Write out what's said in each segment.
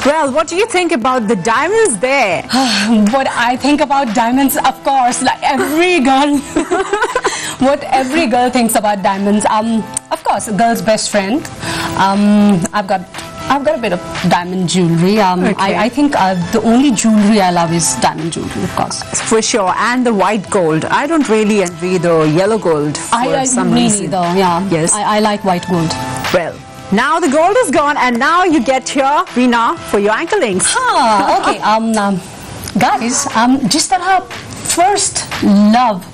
Well, what do you think about the diamonds there? What I think about diamonds, of course, like every girl, what every girl thinks about diamonds. Of course, a girl's best friend. I've got a bit of diamond jewelry. Okay. I think the only jewelry I love is diamond jewelry, of course. For sure, and the white gold. I don't really envy the yellow gold for some reason. Though, yeah. Yes. I like white gold. Well, now the gold is gone, and now you get here, Reena, for your ankle links. Okay. Guys, जिस तरह first love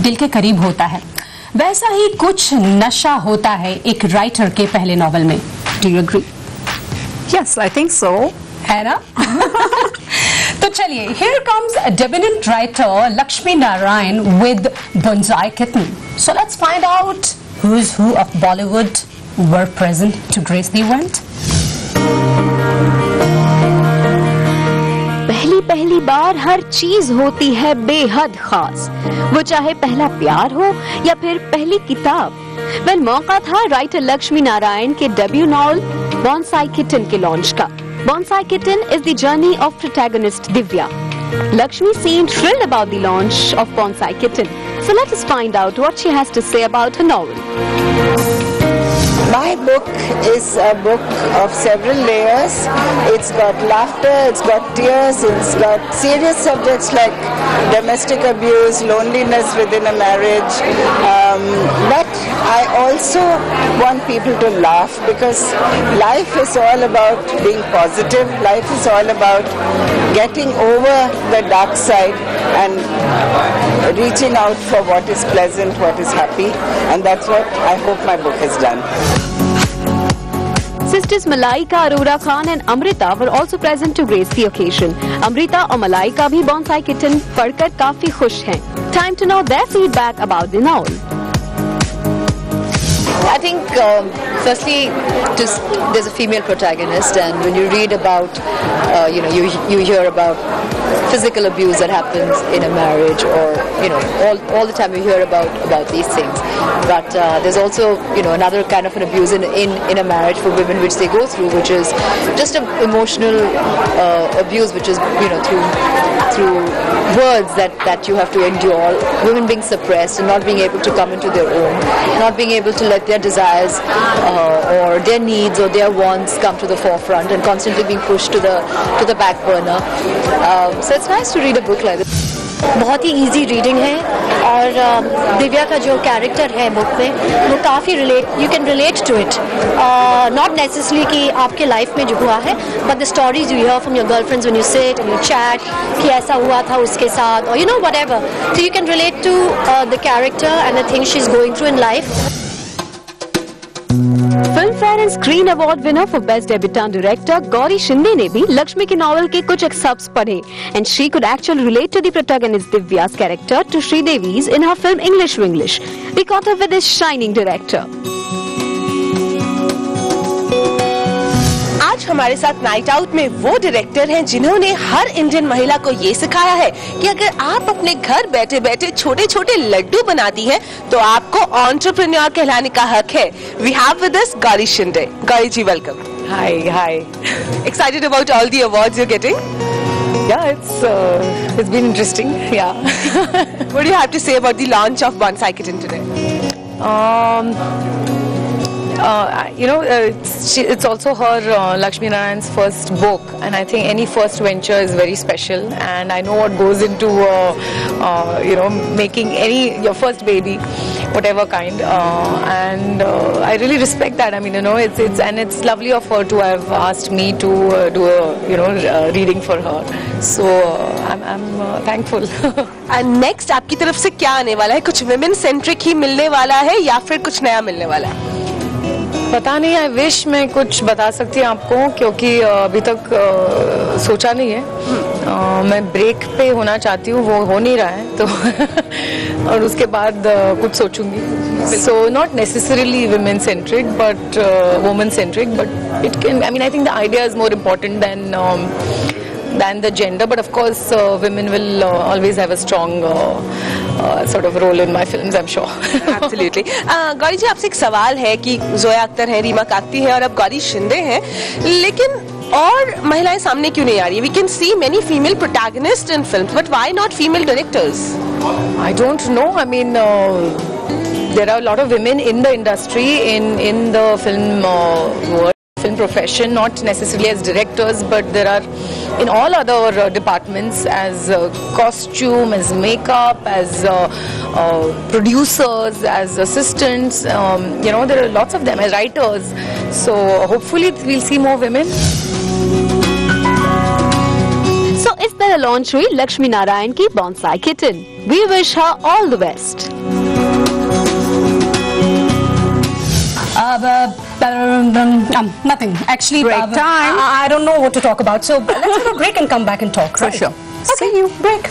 दिल के करीब होता है, वैसा ही कुछ नशा होता है एक राइटर के पहले नॉवल में. Do you agree? Yes, I think so. है ना? तो चलिए, here comes a debutant writer Lakshmi Narayan with Bonsai Kitten. So let's find out who's who of Bollywood were present to grace the event. पहली बार हर चीज होती है बेहद खास, वो चाहे पहला प्यार हो या फिर पहली किताब. वेल, मौका था राइटर लक्ष्मी नारायण के डेब्यू नॉवल बॉन्साई किटन के लॉन्च का. Bonsai kitten is the journey of protagonist Divya. Lakshmi seemed thrilled about the launch of Bonsai Kitten. So let us find out what she has to say about her novel. My book is a book of several layers. It's got laughter, it's got tears, it's got serious subjects like domestic abuse, loneliness within a marriage. But I also want people to laugh, because life is all about being positive. Life is all about getting over the dark side and reaching out for what is pleasant, what is happy. And that's what I hope my book has done. Sisters Malaika Arora Khan and Amrita were also present to grace the occasion. Amrita और Malaika भी Bonsai Kitten पढ़कर काफी खुश हैं. Time to know their feedback about the novel. I think, firstly, there's a female protagonist, and when you read about, you hear about physical abuse that happens in a marriage, or all the time you hear about these things. But there's also another kind of an abuse in a marriage for women which they go through, which is just an emotional abuse, which is through words that you have to endure. Women being suppressed and not being able to come into their own, not being able to let their desires or their needs or their wants come to the forefront, and constantly being pushed to the back burner. So it's nice to read a book like this. बहुत ही easy reading है, और दिव्या का जो character है book में वो काफ़ी you can relate to it. Not necessarily कि आपके लाइफ में जो हुआ है, but the stories you hear from your girlfriends when you sit and you chat कि ऐसा हुआ था उसके साथ, और whatever. So you can relate to the character and the things she is going through in life. Filmfare and screen award winner for best debutante director Gauri Shinde ने भी लक्ष्मी के नॉवल के कुछ एक्सर्प्ट्स पढ़े, and she could actually relate to the protagonist Divya's character to Sridevi's in her film English Winglish. We caught up with this shining director. आज हमारे साथ night out में वो डायरेक्टर हैं जिन्होंने हर इंडियन महिला को ये सिखाया है कि अगर आप अपने घर बैठे बैठे छोटे छोटे लड्डू बनाती हैं तो आपको एंटरप्रेन्योर कहलाने का हक है. We have with us Gauri Shinde. Gauri ji, welcome. Hi. Excited about all the awards you're getting? Yeah, it's been interesting. Yeah. What do you have to say about the launch of Bonsai Kitten today? It's also her Lakshmi Narayan's first book, and I think any first venture is very special, and I know what goes into making your first baby, whatever kind, and I really respect that. I mean, it's lovely of her to have asked me to do a reading for her, so I'm thankful. And next आपकी तरफ से क्या आने वाला है? कुछ women centric ही मिलने वाला है या फिर कुछ नया मिलने वाला है? पता नहीं. आई विश मैं कुछ बता सकती हूँ आपको, क्योंकि अभी तक सोचा नहीं है. मैं ब्रेक पे होना चाहती हूँ, वो हो नहीं रहा है, तो और उसके बाद कुछ सोचूंगी. So not necessarily women centric but woman centric, but it can, I mean, I think the idea is more important than than the gender, but of course women will always have a strong sort of role in my films, I'm sure. Absolutely. Gauri ji, आपसे एक सवाल है कि जोया अख्तर है, रीमा काकती है और अब गौरी शिंदे हैं, लेकिन और महिलाएं सामने क्यों नहीं आ रही? We can see many female protagonists in films, but why not female directors? I don't know. I mean, there are a lot of women in the industry, in the film world, film profession, not necessarily as directors, but there are in all other departments, as costume, as makeup, as producers, as assistants. You know, there are lots of them as writers. So hopefully we'll see more women. So इस तरह launch हुई लक्ष्मी नारायण की bonsai kitten. We wish her all the best. Nothing. Actually, break time. I don't know what to talk about. So let's have a break and come back and talk. For sure. Okay. See you. Break.